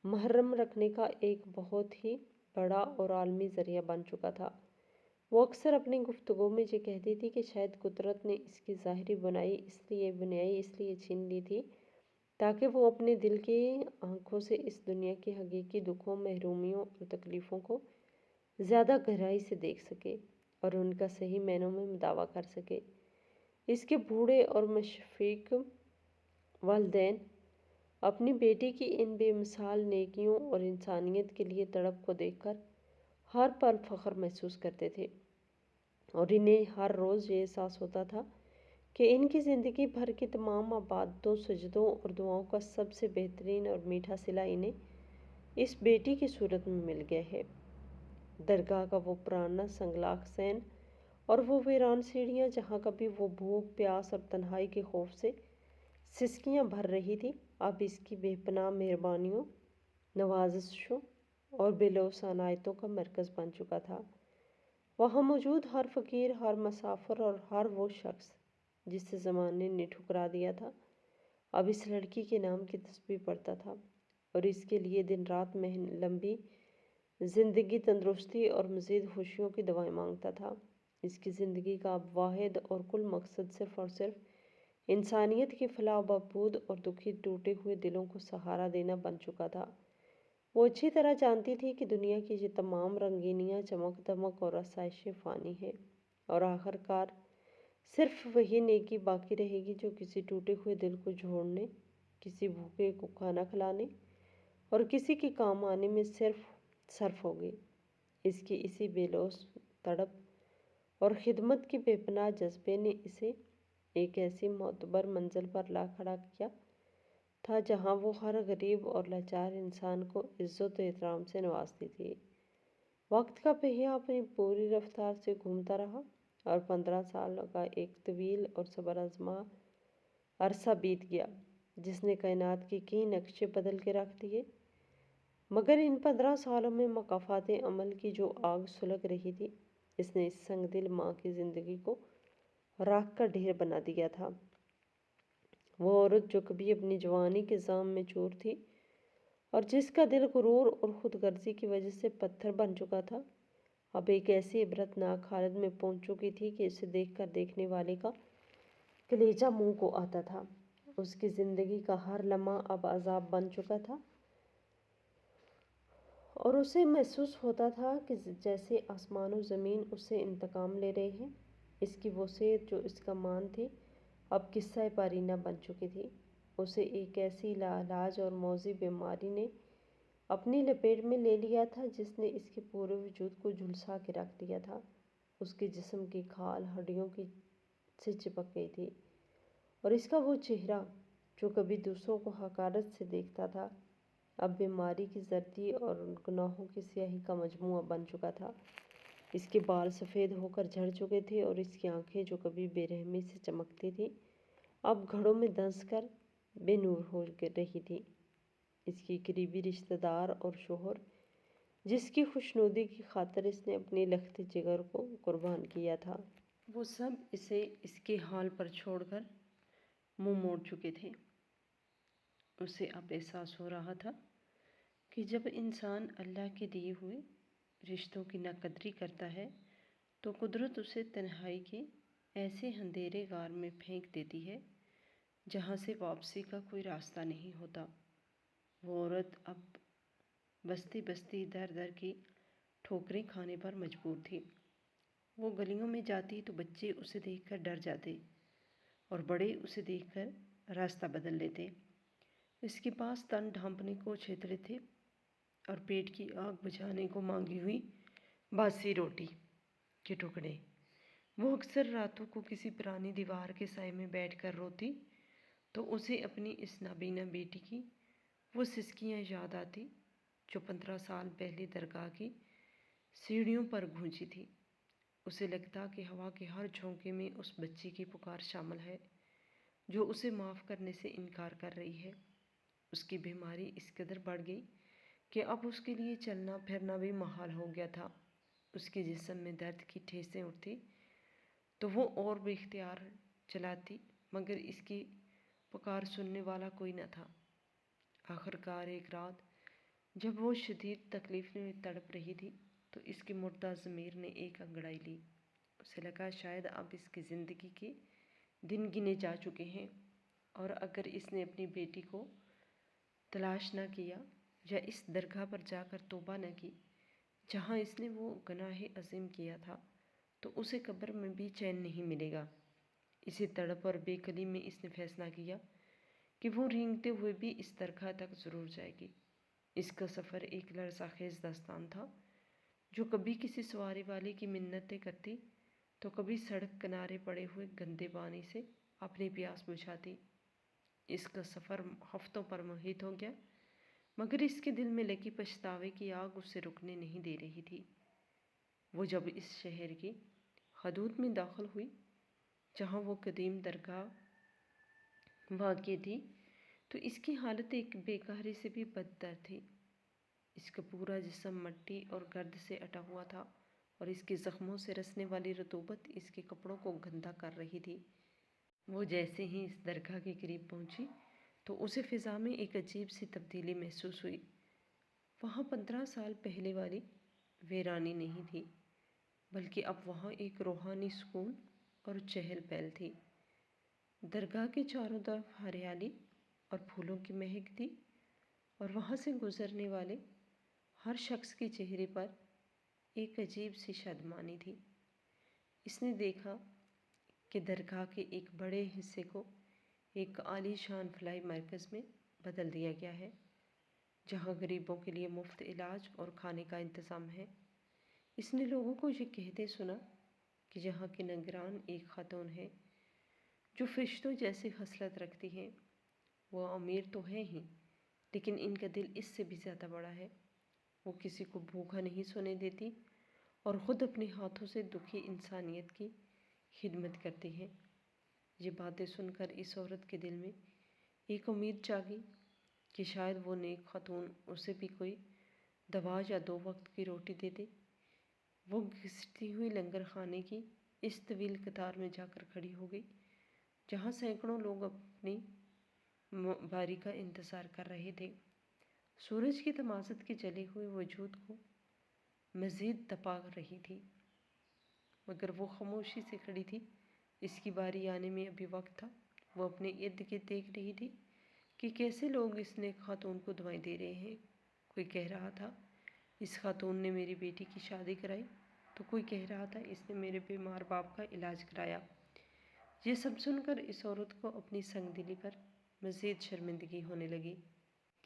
Speaker 1: مرہم رکھنے کا ایک بہت ہی بڑا اور عالمی ذریعہ بن چکا تھا۔ وہ اکثر اپنی گفتگو میں یہ کہتی تھی کہ شاید قدرت نے اس کی ظاہری بنائی اس لیے چھین لی تھی تاکہ وہ اپنے دل کی آنکھوں سے اس دنیا کی حقیقی دکھوں، محرومیوں اور تکلیفوں کو زیادہ گہرائی سے دیکھ سکے اور ان کا صحیح معنوں میں مداوع کر سکے۔ اس کے بوڑھے اور مشفق والدین اپنی بیٹی کی ان بے مثال نیکیوں اور انسانیت کے لیے تڑپ کو دیکھ کر ہر پل فخر محسوس کرتے تھے، اور انہیں ہر روز یہ احساس ہوتا تھا کہ ان کی زندگی بھر کی تمام عبادتوں، سجدوں اور دعاؤں کا سب سے بہترین اور میٹھا صلہ انہیں اس بیٹی کی صورت میں مل گیا ہے۔ درگاہ کا وہ پرانا سنگلاخ حسین اور وہ ویران سیڑھیاں جہاں کبھی وہ بھوک، پیاس اور تنہائی کے خوف سے سسکیاں بھر رہی تھی، اب اس کی بے پناہ مہربانیوں، نوازشوں اور بے لوث عنایتوں کا مرکز بن چکا تھا۔ وہاں موجود ہر فقیر، ہر مسافر اور ہر وہ شخص جسے زمانے نے ٹھکرا دیا تھا، اب اس لڑکی کے نام کی تسبیح پڑھتا تھا اور اس کے لیے دن رات لمبی زندگی، تندرستی اور مزید خوشیوں کی دعائیں مانگتا تھا۔ اس کی زندگی کا اب واحد اور کل مقصد صرف اور صرف انسانیت کی فلاح و بہبود اور دکھی ٹوٹے ہوئے دلوں کو سہارا دینا بن چکا تھا۔ وہ اچھی طرح جانتی تھی کہ دنیا کی یہ تمام رنگینیاں، چمک دمک اور آسائشیں فانی ہیں، اور آخر کار صرف وہی نیکی باقی رہے گی جو کسی ٹوٹے ہوئے دل کو جوڑنے، کسی بھوکے کو کھانا کھلانے اور کسی کے کام آنے میں صرف ہوگی۔ اس کی اسی بے لوث تڑپ اور خدمت کی بے پناہ جذبے نے اسے ایک ایسی معتبر منزل پر لا کھڑا کیا تھا جہاں وہ ہر غریب اور لاچار انسان کو عزت و احترام سے نوازتی تھی۔ وقت کا پہیہ اپنی پوری رفتار سے گھومتا رہا اور 15 سال کا ایک طویل اور صبر آزما عرصہ بیت گیا جس نے کائنات کے کئی نقشے بدل کے رکھ دیے، مگر ان 15 سالوں میں مکافات عمل کی جو آگ سلگ رہی تھی، اس نے اس سنگ دل ماں کی زندگی کو راکھ کا ڈھیر بنا دیا تھا۔ وہ عورت جو کبھی اپنی جوانی کے زام میں چور تھی اور جس کا دل غرور اور خود غرضی کی وجہ سے پتھر بن چکا تھا، اب ایک ایسی عبرت ناک حالت میں پہنچ چکی تھی کہ اسے دیکھ کر دیکھنے والے کا کلیجہ منہ کو آتا تھا۔ اس کی زندگی کا ہر لمحہ اب عذاب بن چکا تھا اور اسے محسوس ہوتا تھا کہ جیسے آسمان و زمین اس سے انتقام لے رہے ہیں۔ اس کی وہ صحت جو اس کا مان تھی اب قصہ پارینہ بن چکی تھی۔ اسے ایک ایسی لاعلاج اور موذی بیماری نے اپنی لپیٹ میں لے لیا تھا جس نے اس کے پورے وجود کو جھلسا کے رکھ دیا تھا۔ اس کے جسم کی کھال ہڈیوں سے چپک گئی تھی اور اس کا وہ چہرہ جو کبھی دوسروں کو حقارت سے دیکھتا تھا اب بیماری کی زردی اور گناہوں کی سیاہی کا مجموعہ بن چکا تھا۔ اس کے بال سفید ہو کر جھڑ چکے تھے اور اس کی آنکھیں جو کبھی بے رحمی سے چمکتی تھیں اب گھڑوں میں دھنس کر بے نور ہو رہی تھی۔ اس کی قریبی رشتہ دار اور شوہر جس کی خوشنودی کی خاطر اس نے اپنی لخت جگر کو قربان کیا تھا، وہ سب اسے اس کے حال پر چھوڑ کر منہ موڑ چکے تھے۔ اسے اب احساس ہو رہا تھا کہ جب انسان اللہ کے دیے ہوئے رشتوں کی ناقدری کرتا ہے تو قدرت اسے تنہائی کے ایسے اندھیرے غار میں پھینک دیتی ہے جہاں سے واپسی کا کوئی راستہ نہیں ہوتا۔ وہ عورت اب بستی بستی در در کی ٹھوکریں کھانے پر مجبور تھی۔ وہ گلیوں میں جاتی تو بچے اسے دیکھ کر ڈر جاتے اور بڑے اسے دیکھ کر راستہ بدل لیتے۔ اس کے پاس تن ڈھانپنے کو چھیتڑے تھے اور پیٹ کی آگ بجھانے کو مانگی ہوئی باسی روٹی کے ٹکڑے۔ وہ اکثر راتوں کو کسی پرانی دیوار کے سائے میں بیٹھ کر روتی تو اسے اپنی اس نابینا بیٹی کی وہ سسکیاں یاد آتی جو 15 سال پہلے درگاہ کی سیڑھیوں پر گونجی تھی۔ اسے لگتا کہ ہوا کے ہر جھونکے میں اس بچی کی پکار شامل ہے جو اسے معاف کرنے سے انکار کر رہی ہے۔ اس کی بیماری اس قدر بڑھ گئی کہ اب اس کے لیے چلنا پھرنا بھی محال ہو گیا تھا۔ اس کے جسم میں درد کی ٹھیسیں اٹھتی تو وہ اور بے اختیار چلاتی مگر اس کی پکار سننے والا کوئی نہ تھا۔ آخرکار ایک رات جب وہ شدید تکلیف میں تڑپ رہی تھی تو اس کی مردہ ضمیر نے ایک انگڑائی لی۔ اسے لگا شاید اب اس کی زندگی کے دن گنے جا چکے ہیں اور اگر اس نے اپنی بیٹی کو تلاش نہ کیا یا اس درگاہ پر جا کر توبہ نہ کی جہاں اس نے وہ گناہ عظیم کیا تھا تو اسے قبر میں بھی چین نہیں ملے گا۔ اسی تڑپ اور بے کلی میں اس نے فیصلہ کیا کہ وہ رینگتے ہوئے بھی اس درگاہ تک ضرور جائے گی۔ اس کا سفر ایک لرزہ خیز داستان تھا جو کبھی کسی سواری والے کی منتیں کرتی تو کبھی سڑک کنارے پڑے ہوئے گندے پانی سے اپنی پیاس بجھاتی۔ اس کا سفر ہفتوں پر محیط ہو گیا مگر اس کے دل میں لگی پچھتاوے کی آگ اسے رکنے نہیں دے رہی تھی۔ وہ جب اس شہر کی حدود میں داخل ہوئی جہاں وہ قدیم درگاہ واقع تھی تو اس کی حالت ایک بیکاری سے بھی بدتر تھی۔ اس کا پورا جسم مٹی اور گرد سے اٹا ہوا تھا اور اس کے زخموں سے رسنے والی رطوبت اس کے کپڑوں کو گندا کر رہی تھی۔ وہ جیسے ہی اس درگاہ کے قریب پہنچی تو اسے فضا میں ایک عجیب سی تبدیلی محسوس ہوئی۔ وہاں 15 سال پہلے والی ویرانی نہیں تھی بلکہ اب وہاں ایک روحانی سکون اور چہل پہل تھی۔ درگاہ کے چاروں طرف ہریالی اور پھولوں کی مہک تھی اور وہاں سے گزرنے والے ہر شخص کے چہرے پر ایک عجیب سی شادمانی تھی۔ اس نے دیکھا کہ درگاہ کے ایک بڑے حصے کو ایک عالی شان فلاحی مرکز میں بدل دیا گیا ہے جہاں غریبوں کے لیے مفت علاج اور کھانے کا انتظام ہے۔ اس نے لوگوں کو یہ کہتے سنا کہ یہاں کی نگران ایک خاتون ہے جو فرشتوں جیسی خصلت رکھتی ہیں۔ وہ امیر تو ہے ہی لیکن ان کا دل اس سے بھی زیادہ بڑا ہے۔ وہ کسی کو بھوکا نہیں سونے دیتی اور خود اپنے ہاتھوں سے دکھی انسانیت کی خدمت کرتی ہیں۔ یہ باتیں سن کر اس عورت کے دل میں ایک امید جاگی کہ شاید وہ نیک خاتون اسے بھی کوئی دوا یا 2 وقت کی روٹی دے دے۔ وہ گھستی ہوئی لنگر خانے کی اس طویل قطار میں جا کر کھڑی ہو گئی جہاں سینکڑوں لوگ اپنی باری کا انتظار کر رہے تھے۔ سورج کی تمازت کے جلے ہوئے وجود کو مزید تپا رہی تھی مگر وہ خاموشی سے کھڑی تھی اس کی باری آنے میں ابھی وقت تھا۔ وہ اپنے ارد گرد دیکھ رہی تھی کہ کیسے لوگ اس نیک خاتون کو دعائیں دے رہے ہیں۔ کوئی کہہ رہا تھا اس خاتون نے میری بیٹی کی شادی کرائی، تو کوئی کہہ رہا تھا اس نے میرے بیمار باپ کا علاج کرایا۔ یہ سب سن کر اس عورت کو اپنی سنگ دلی پر مزید شرمندگی ہونے لگی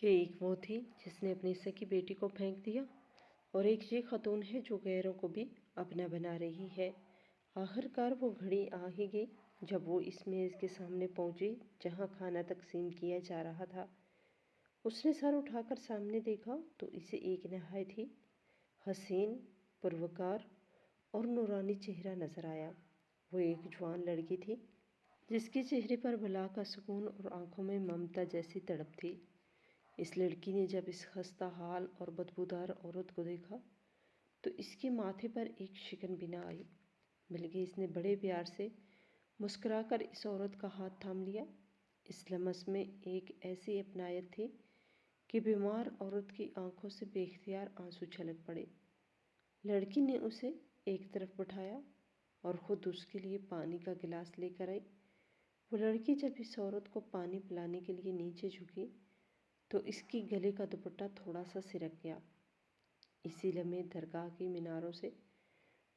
Speaker 1: کہ ایک وہ تھی جس نے اپنی سکی بیٹی کو پھینک دیا، اور ایک یہ خاتون ہے جو غیروں کو بھی اپنا بنا رہی ہے۔ آخر کار وہ گھڑی آ ہی گئی جب وہ اس میز کے سامنے پہنچی جہاں کھانا تقسیم کیا جا رہا تھا۔ اس نے سر اٹھا کر سامنے دیکھا تو اسے ایک نہایت ہی حسین، پروکار اور نورانی چہرہ نظر آیا۔ وہ ایک جوان لڑکی تھی جس کے چہرے پر بلا کا سکون اور آنکھوں میں ممتا جیسی تڑپ تھی۔ اس لڑکی نے جب اس خستہ حال اور بدبودار عورت کو دیکھا تو اس کے ماتھے پر ایک شکن بھی نہ آئی، بلکہ اس نے بڑے پیار سے مسکرا کر اس عورت کا ہاتھ تھام لیا۔ اس لمس میں ایک ایسی اپنائیت تھی کہ بیمار عورت کی آنکھوں سے بے اختیار آنسو چھلک پڑے۔ لڑکی نے اسے ایک طرف بٹھایا اور خود اس کے لیے پانی کا گلاس لے کر آئی۔ وہ لڑکی جب اس عورت کو پانی پلانے کے لیے نیچے جھکی تو اس کی گلے کا دوپٹہ تھوڑا سا سرک گیا۔ اسی لمحے درگاہ کی میناروں سے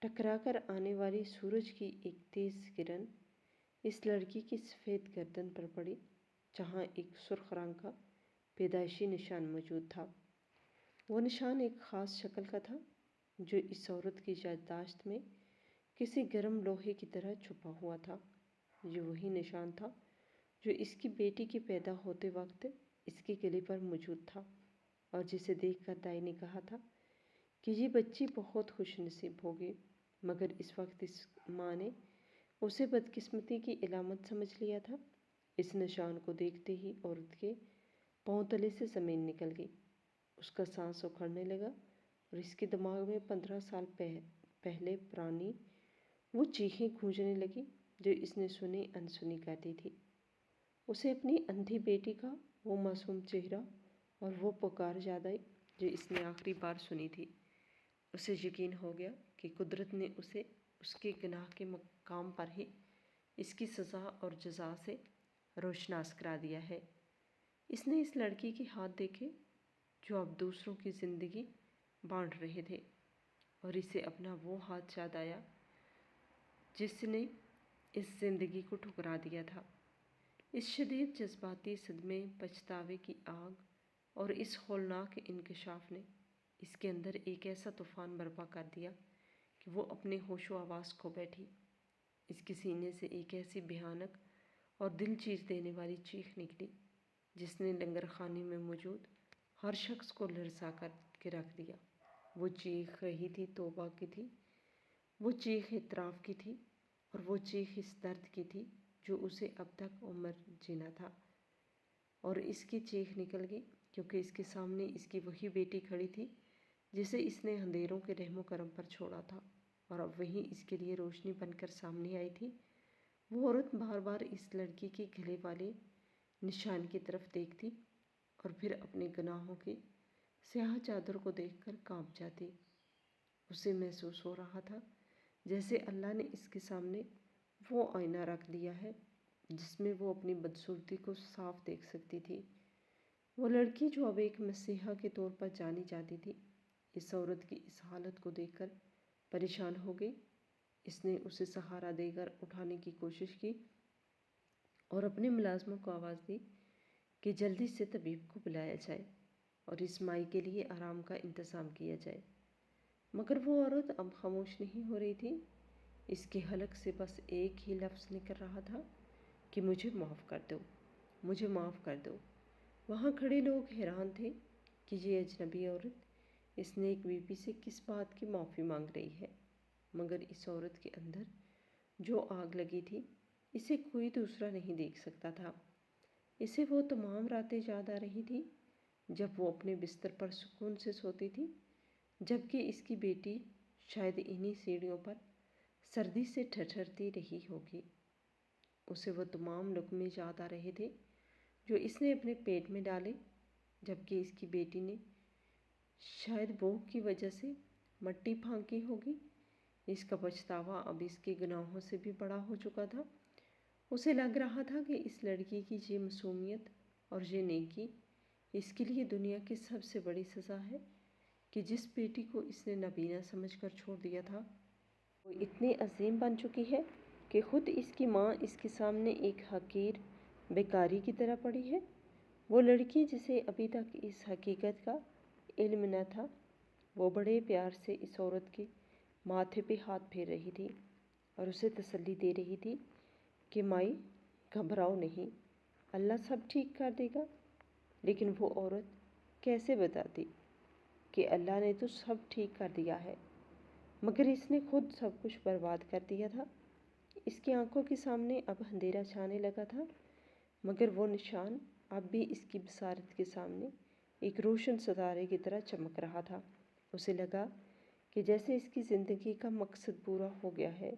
Speaker 1: ٹکرا کر آنے والی سورج کی ایک تیز کرن اس لڑکی کی سفید گردن پر پڑی، جہاں ایک سرخ رنگ کا پیدائشی نشان موجود تھا۔ وہ نشان ایک خاص شکل کا تھا جو اس عورت کی یادداشت میں کسی گرم لوہے کی طرح چھپا ہوا تھا۔ یہ وہی نشان تھا جو اس کی بیٹی کے پیدا ہوتے وقت اس کے گلے پر موجود تھا، اور جسے دیکھ کر دائی نے کہا تھا کہ یہ بچی بہت خوش نصیب ہوگی، مگر اس وقت اس ماں نے اسے بدقسمتی کی علامت سمجھ لیا تھا۔ اس نشان کو دیکھتے ہی عورت کے پاؤں تلے سے زمین نکل گئی، اس کا سانس اکھڑنے لگا، اور اس کے دماغ میں 15 سال پہلے پرانی وہ چیخیں گونجنے لگی جو اس نے سنی انسنی کہتی تھی۔ اسے اپنی اندھی بیٹی کا وہ معصوم چہرہ اور وہ پکار یاد آئی جو اس نے آخری بار سنی تھی۔ اسے یقین ہو گیا کہ قدرت نے اسے اس کے گناہ کے مقام پر ہی اس کی سزا اور جزا سے روشناس کرا دیا ہے۔ اس نے اس لڑکی کے ہاتھ دیکھے جو اب دوسروں کی زندگی بانٹ رہے تھے، اور اسے اپنا وہ ہاتھ یاد آیا جس نے اس زندگی کو ٹھکرا دیا تھا۔ اس شدید جذباتی صدمے، پچھتاوے کی آگ اور اس ہولناک انکشاف نے اس کے اندر ایک ایسا طوفان برپا کر دیا کہ وہ اپنے ہوش و حواس کھو بیٹھی۔ اس کے سینے سے ایک ایسی بھیانک اور دل چیر دینے والی چیخ نکلی جس نے لنگر خانے میں موجود ہر شخص کو لرزا کر کے رکھ دیا۔ وہ چیخ رہی تھی توبہ کی تھی، وہ چیخ اعتراف کی تھی، اور وہ چیخ اس درد کی تھی جو اسے اب تک عمر جینا تھا۔ اور اس کی چیخ نکل گئی کیونکہ اس کے سامنے اس کی وہی بیٹی کھڑی تھی جسے اس نے اندھیروں کے رحم و کرم پر چھوڑا تھا، اور اب وہی اس کے لیے روشنی بن کر سامنے آئی تھی۔ وہ عورت بار بار اس لڑکی کے گلے والے نشان کی طرف دیکھتی اور پھر اپنے گناہوں کی سیاہ چادر کو دیکھ کر کانپ جاتی۔ اسے محسوس ہو رہا تھا جیسے اللہ نے اس کے سامنے وہ آئینہ رکھ دیا ہے جس میں وہ اپنی بدصورتی کو صاف دیکھ سکتی تھی۔ وہ لڑکی جو اب ایک مسیحا کے طور پر جانی جاتی تھی، اس عورت کی اس حالت کو دیکھ کر پریشان ہو گئی۔ اس نے اسے سہارا دے کر اٹھانے کی کوشش کی اور اپنے ملازموں کو آواز دی کہ جلدی سے طبیب کو بلایا جائے اور اس مائی کے لیے آرام کا انتظام کیا جائے، مگر وہ عورت اب خاموش نہیں ہو رہی تھی۔ اس کے حلق سے بس ایک ہی لفظ نکل رہا تھا کہ مجھے معاف کر دو، مجھے معاف کر دو۔ وہاں کھڑے لوگ حیران تھے کہ یہ اجنبی عورت اس نیک بیوی سے کس بات کی معافی مانگ رہی ہے، مگر اس عورت کے اندر جو آگ لگی تھی اسے کوئی دوسرا نہیں دیکھ سکتا تھا۔ اسے وہ تمام راتیں یاد آ رہی تھی جب وہ اپنے بستر پر سکون سے سوتی تھی، جبکہ اس کی بیٹی شاید انہی سیڑھیوں پر سردی سے ٹھٹھرتی رہی ہوگی۔ اسے وہ تمام لقمے یاد آ رہے تھے جو اس نے اپنے پیٹ میں ڈالے، جبکہ اس کی بیٹی نے شاید بھوک کی وجہ سے مٹی پھانکی ہوگی۔ اس کا پچھتاوا اب اس کے گناہوں سے بھی بڑا ہو چکا تھا۔ اسے لگ رہا تھا کہ اس لڑکی کی یہ معصومیت اور یہ نیکی اس کے لیے دنیا کی سب سے بڑی سزا ہے کہ جس بیٹی کو اس نے نابینا سمجھ کر چھوڑ دیا تھا وہ اتنی عظیم بن چکی ہے کہ خود اس کی ماں اس کے سامنے ایک حقیر بیکاری کی طرح پڑی ہے۔ وہ لڑکی جسے ابھی تک اس حقیقت کا علم نہ تھا، وہ بڑے پیار سے اس عورت کے ماتھے پہ ہاتھ پھیر رہی تھی اور اسے تسلی دے رہی تھی کہ مائی گھبراؤ نہیں، اللہ سب ٹھیک کر دے گا۔ لیکن وہ عورت کیسے بتاتی کہ اللہ نے تو سب ٹھیک کر دیا ہے، مگر اس نے خود سب کچھ برباد کر دیا تھا۔ اس کی آنکھوں کے سامنے اب اندھیرا چھانے لگا تھا، مگر وہ نشان اب بھی اس کی بصارت کے سامنے ایک روشن ستارے کی طرح چمک رہا تھا۔ اسے لگا کہ جیسے اس کی زندگی کا مقصد پورا ہو گیا ہے،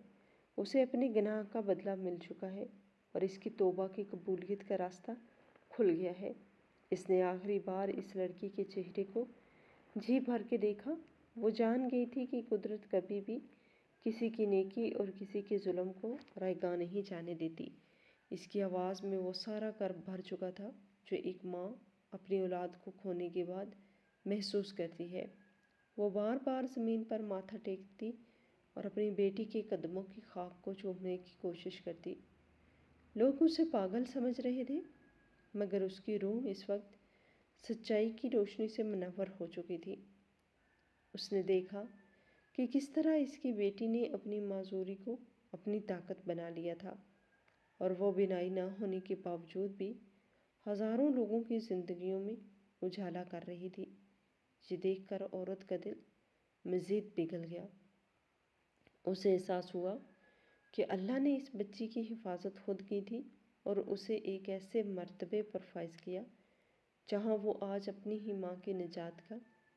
Speaker 1: اسے اپنے گناہ کا بدلہ مل چکا ہے اور اس کی توبہ کی قبولیت کا راستہ کھل گیا ہے۔ اس نے آخری بار اس لڑکی کے چہرے کو جی بھر کے دیکھا۔ وہ جان گئی تھی کہ قدرت کبھی بھی کسی کی نیکی اور کسی کے ظلم کو رائیگاں نہیں جانے دیتی۔ اس کی آواز میں وہ سارا کرب بھر چکا تھا جو ایک ماں اپنی اولاد کو کھونے کے بعد محسوس کرتی ہے۔ وہ بار بار زمین پر ماتھا ٹیکتی اور اپنی بیٹی کے قدموں کی خاک کو چومنے کی کوشش کرتی۔ لوگ اسے پاگل سمجھ رہے تھے، مگر اس کی روح اس وقت سچائی کی روشنی سے منور ہو چکی تھی۔ اس نے دیکھا کہ کس طرح اس کی بیٹی نے اپنی معذوری کو اپنی طاقت بنا لیا تھا اور وہ بینائی نہ ہونے کے باوجود بھی ہزاروں لوگوں کی زندگیوں میں اجالا کر رہی تھی۔ یہ دیکھ کر عورت کا دل مزید پگھل گیا۔ اسے احساس ہوا کہ اللہ نے اس بچی کی حفاظت خود کی تھی اور اسے ایک ایسے مرتبے پر فائز کیا جہاں وہ آج اپنی ہی ماں کی نجات کا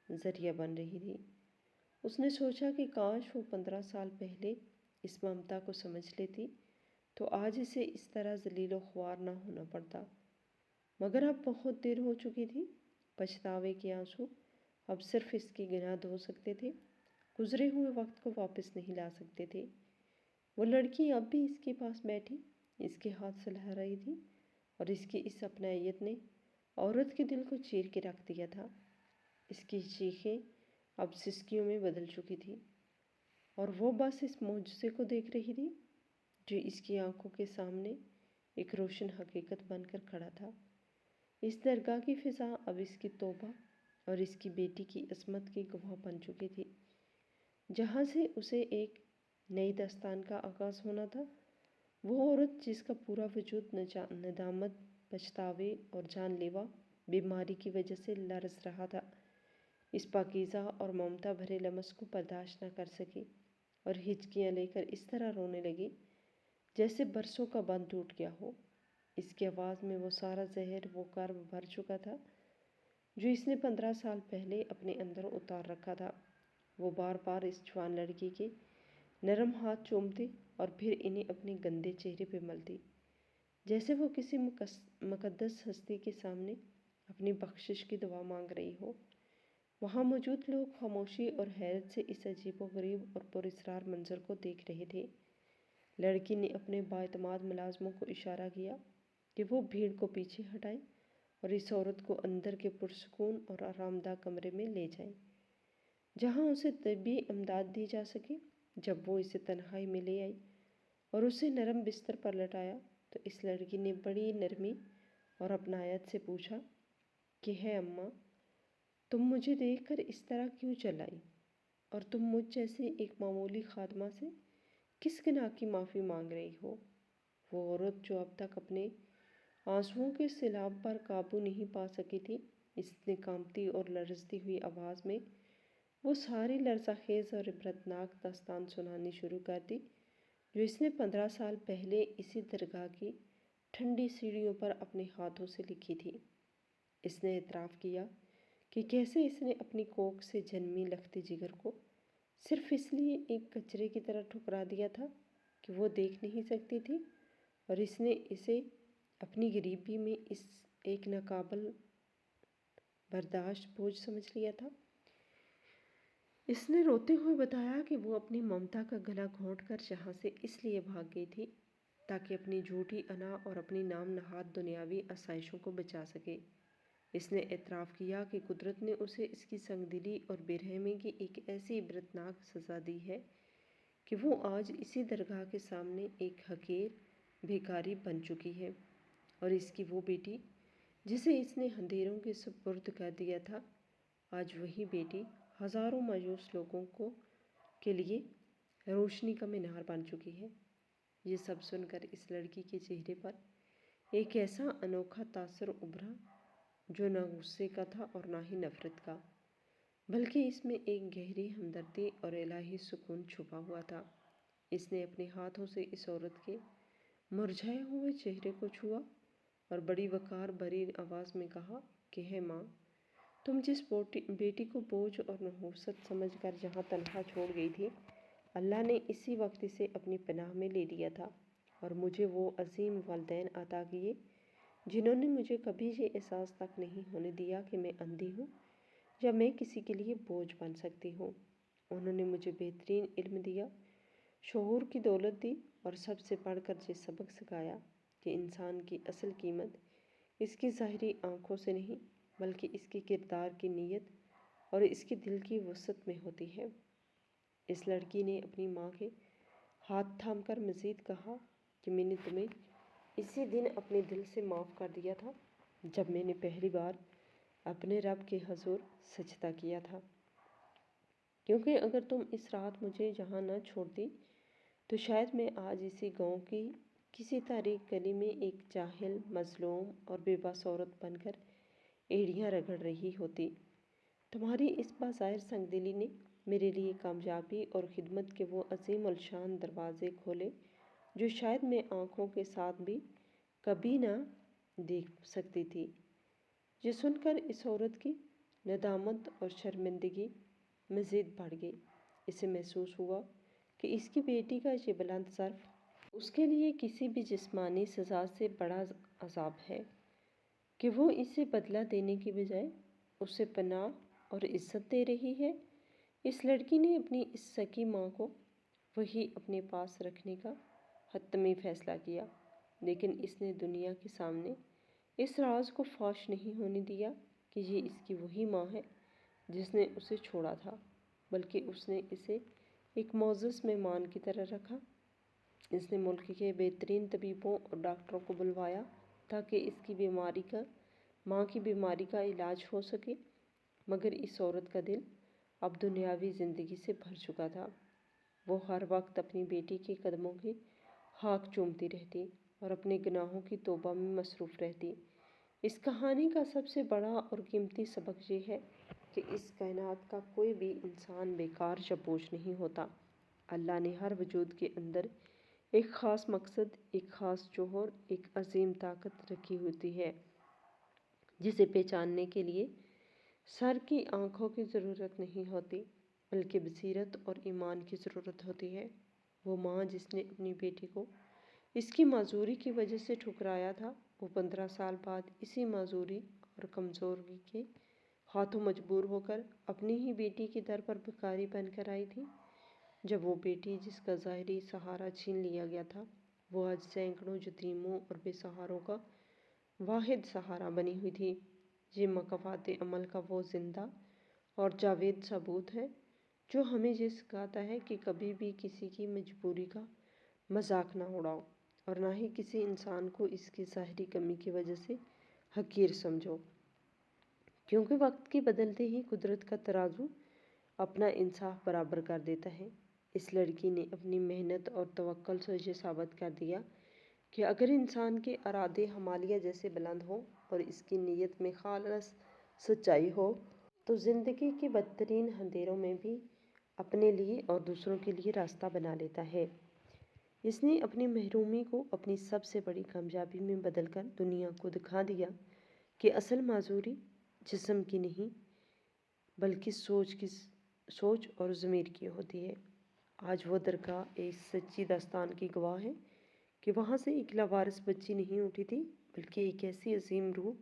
Speaker 1: ذریعہ بن رہی تھی۔ اس نے سوچا کہ کاش وہ 15 سال پہلے اس ممتا کو سمجھ لیتی تو آج اسے اس طرح ذلیل و خوار نہ ہونا پڑتا، مگر اب بہت دیر ہو چکی تھی۔ پچھتاوے کے آنسو اب صرف اس کی گناہ دھو سکتے تھے، گزرے ہوئے وقت کو واپس نہیں لا سکتے تھے۔ وہ لڑکی اب بھی اس کے پاس بیٹھی اس کے ہاتھ سلہا رہی تھی اور اس کی اس اپنائیت نے عورت کے دل کو چیر کے رکھ دیا تھا۔ اس کی چیخیں اب سسکیوں میں بدل چکی تھی اور وہ بس اس معجزے کو دیکھ رہی تھی جو اس کی آنکھوں کے سامنے ایک روشن حقیقت بن کر کھڑا تھا۔ اس درگاہ کی فضا اب اس کی توبہ اور اس کی بیٹی کی عصمت کی گواہ بن چکی تھی، جہاں سے اسے ایک نئی داستان کا آغاز ہونا تھا۔ وہ عورت جس کا پورا وجود ندامت، پچھتاوے اور جان لیوا بیماری کی وجہ سے لرز رہا تھا، اس پاکیزہ اور ممتا بھرے لمس کو برداشت نہ کر سکی اور ہچکیاں لے کر اس طرح رونے لگی جیسے برسوں کا بند ٹوٹ گیا ہو۔ اس کی آواز میں وہ سارا زہر، وہ کرب بھر چکا تھا جو اس نے 15 سال پہلے اپنے اندر اتار رکھا تھا۔ وہ بار بار اس جوان لڑکی کے نرم ہاتھ چومتی اور پھر انہیں اپنے گندے چہرے پہ ملتی، جیسے وہ کسی مقدس ہستی کے سامنے اپنی بخشش کی دعا مانگ رہی ہو۔ وہاں موجود لوگ خاموشی اور حیرت سے اس عجیب و غریب اور پراسرار منظر کو دیکھ رہے تھے۔ لڑکی نے اپنے بااعتماد ملازموں کو اشارہ کیا کہ وہ بھیڑ کو پیچھے ہٹائیں اور اس عورت کو اندر کے پرسکون اور آرام دہ کمرے میں لے جائیں جہاں اسے طبی امداد دی جا سکے۔ جب وہ اسے تنہائی میں لے آئی اور اسے نرم بستر پر لٹایا تو اس لڑکی نے بڑی نرمی اور اپنایت سے پوچھا کہ ہے اماں، تم مجھے دیکھ کر اس طرح کیوں چل آئی اور تم مجھ جیسے ایک معمولی خادمہ سے کس گناہ کی معافی مانگ رہی ہو؟ وہ عورت جو اب تک اپنے آنسوؤں کے سیلاب پر قابو نہیں پا سکی تھی، اس نے کانپتی اور لرزتی ہوئی آواز میں وہ ساری لرزہ خیز اور عبرتناک داستان سنانی شروع کر دی جو اس نے 15 سال پہلے اسی درگاہ کی ٹھنڈی سیڑھیوں پر اپنے ہاتھوں سے لکھی تھی۔ اس نے اعتراف کیا کہ کیسے اس نے اپنی کوکھ سے جنمی لخت جگر کو صرف اس لیے ایک کچرے کی طرح ٹھکرا دیا تھا کہ وہ دیکھ نہیں سکتی تھی، اور اس نے اسے اپنی غریبی میں اس ایک ناقابل برداشت بوجھ سمجھ لیا تھا۔ اس نے روتے ہوئے بتایا کہ وہ اپنی ممتا کا گلا گھونٹ کر جہاں سے اس لیے بھاگ گئی تھی تاکہ اپنی جھوٹی انا اور اپنی نام نہاد دنیاوی آسائشوں کو بچا سکے۔ اس نے اعتراف کیا کہ قدرت نے اسے اس کی سنگ دلی اور بے رحمی کی ایک ایسی عبرتناک سزا دی ہے کہ وہ آج اسی درگاہ کے سامنے ایک حقیر بھیکاری بن چکی ہے، اور اس کی وہ بیٹی جسے اس نے اندھیروں کے سپرد کر دیا تھا، آج وہی بیٹی ہزاروں مایوس لوگوں کے لیے روشنی کا مینار بن چکی ہے۔ یہ سب سن کر اس لڑکی کے چہرے پر ایک ایسا انوکھا تاثر ابھرا جو نہ غصے کا تھا اور نہ ہی نفرت کا، بلکہ اس میں ایک گہری ہمدردی اور الہی سکون چھپا ہوا تھا۔ اس نے اپنے ہاتھوں سے اس عورت کے مرجھائے ہوئے چہرے کو چھوا اور بڑی وقار بھری آواز میں کہا کہ ہے ماں، تم جس بیٹی کو بوجھ اور نحوست سمجھ کر جہاں تنہا چھوڑ گئی تھی، اللہ نے اسی وقت اسے اپنی پناہ میں لے لیا تھا اور مجھے وہ عظیم والدین عطا کیے جنہوں نے مجھے کبھی یہ احساس تک نہیں ہونے دیا کہ میں اندھی ہوں یا میں کسی کے لیے بوجھ بن سکتی ہوں۔ انہوں نے مجھے بہترین علم دیا، شعور کی دولت دی اور سب سے بڑھ کر یہ سبق سکھایا کہ انسان کی اصل قیمت اس کی ظاہری آنکھوں سے نہیں بلکہ اس کے کردار کی نیت اور اس کے دل کی وسعت میں ہوتی ہے۔ اس لڑکی نے اپنی ماں کے ہاتھ تھام کر مزید کہا کہ میں نے تمہیں اسی دن اپنے دل سے معاف کر دیا تھا جب میں نے پہلی بار اپنے رب کے حضور سجدہ کیا تھا، کیونکہ اگر تم اس رات مجھے یہاں نہ چھوڑتی تو شاید میں آج اسی گاؤں کی کسی تاریک گلی میں ایک جاہل، مظلوم اور بے بس عورت بن کر ایڑیاں رگڑ رہی ہوتی۔ تمہاری اس بظاہر سنگ دلی نے میرے لیے کامیابی اور خدمت کے وہ عظیم الشان دروازے کھولے جو شاید میں آنکھوں کے ساتھ بھی کبھی نہ دیکھ سکتی تھی۔ یہ سن کر اس عورت کی ندامت اور شرمندگی مزید بڑھ گئی۔ اسے محسوس ہوا کہ اس کی بیٹی کا یہ بلند ظرف اس کے لیے کسی بھی جسمانی سزا سے بڑا عذاب ہے کہ وہ اسے بدلہ دینے کی بجائے اسے پناہ اور عزت دے رہی ہے۔ اس لڑکی نے اپنی اس سکی ماں کو وہی اپنے پاس رکھنے کا حتمی فیصلہ کیا، لیکن اس نے دنیا کے سامنے اس راز کو فاش نہیں ہونے دیا کہ یہ اس کی وہی ماں ہے جس نے اسے چھوڑا تھا، بلکہ اس نے اسے ایک معزز مہمان کی طرح رکھا۔ اس نے ملک کے بہترین طبیبوں اور ڈاکٹروں کو بلوایا تاکہ اس کی ماں کی بیماری کا علاج ہو سکے، مگر اس عورت کا دل اب دنیاوی زندگی سے بھر چکا تھا۔ وہ ہر وقت اپنی بیٹی کے قدموں کی خاک چومتی رہتی اور اپنے گناہوں کی توبہ میں مصروف رہتی۔ اس کہانی کا سب سے بڑا اور قیمتی سبق یہ ہے کہ اس کائنات کا کوئی بھی انسان بیکار یا بوجھ نہیں ہوتا۔ اللہ نے ہر وجود کے اندر ایک خاص مقصد، ایک خاص جوہر، ایک عظیم طاقت رکھی ہوتی ہے جسے پہچاننے کے لیے سر کی آنکھوں کی ضرورت نہیں ہوتی بلکہ بصیرت اور ایمان کی ضرورت ہوتی ہے۔ وہ ماں جس نے اپنی بیٹی کو اس کی معذوری کی وجہ سے ٹھکرایا تھا، وہ 15 سال بعد اسی معذوری اور کمزوری کے ہاتھوں مجبور ہو کر اپنی ہی بیٹی کے در پر بھکاری بن کر آئی تھی۔ جب وہ بیٹی جس کا ظاہری سہارا چھین لیا گیا تھا، وہ آج سینکڑوں یتیموں اور بے سہاروں کا واحد سہارا بنی ہوئی تھی۔ یہ مکافات عمل کا وہ زندہ اور جاوید ثبوت ہے جو ہمیں یہ سکھاتا ہے کہ کبھی بھی کسی کی مجبوری کا مذاق نہ اڑاؤ اور نہ ہی کسی انسان کو اس کی ظاہری کمی کی وجہ سے حقیر سمجھو، کیونکہ وقت کے بدلتے ہی قدرت کا ترازو اپنا انصاف برابر کر دیتا ہے۔ اس لڑکی نے اپنی محنت اور توکل سے یہ ثابت کر دیا کہ اگر انسان کے ارادے ہمالیہ جیسے بلند ہوں اور اس کی نیت میں خالص سچائی ہو تو زندگی کے بدترین اندھیروں میں بھی اپنے لیے اور دوسروں کے لیے راستہ بنا لیتا ہے۔ اس نے اپنی محرومی کو اپنی سب سے بڑی کامیابی میں بدل کر دنیا کو دکھا دیا کہ اصل معذوری جسم کی نہیں بلکہ سوچ اور ضمیر کی ہوتی ہے۔ آج وہ درگاہ ایک سچی داستان کی گواہ ہے کہ وہاں سے ایک لاوارث بچی نہیں اٹھی تھی بلکہ ایک ایسی عظیم روح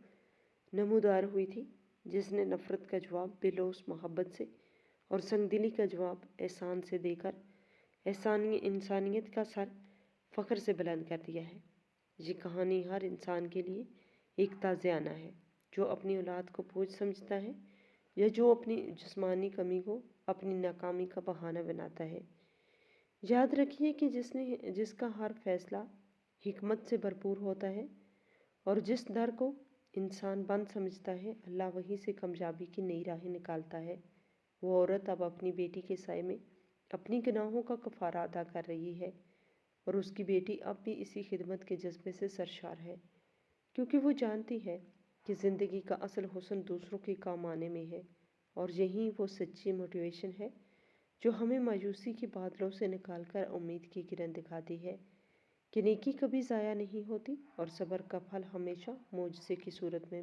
Speaker 1: نمودار ہوئی تھی جس نے نفرت کا جواب بے لوث محبت سے اور سنگ دلی کا جواب احسان سے دے کر انسانیت کا سر فخر سے بلند کر دیا ہے۔ یہ کہانی ہر انسان کے لیے ایک تازیانہ ہے، جو اپنی اولاد کو بوجھ سمجھتا ہے یا جو اپنی جسمانی کمی کو اپنی ناکامی کا بہانہ بناتا ہے۔ یاد رکھیے کہ جس کا ہر فیصلہ حکمت سے بھرپور ہوتا ہے اور جس در کو انسان بند سمجھتا ہے، اللہ وہیں سے کامیابی کی نئی راہیں نکالتا ہے۔ وہ عورت اب اپنی بیٹی کے سائے میں اپنی گناہوں کا کفارہ ادا کر رہی ہے، اور اس کی بیٹی اب بھی اسی خدمت کے جذبے سے سرشار ہے، کیونکہ وہ جانتی ہے کہ زندگی کا اصل حسن دوسروں کے کام آنے میں ہے، اور یہی وہ سچی موٹیویشن ہے جو ہمیں مایوسی کے بادلوں سے نکال کر امید کی کرن دکھاتی ہے کہ نیکی کبھی ضائع نہیں ہوتی اور صبر کا پھل ہمیشہ معجزے کی صورت میں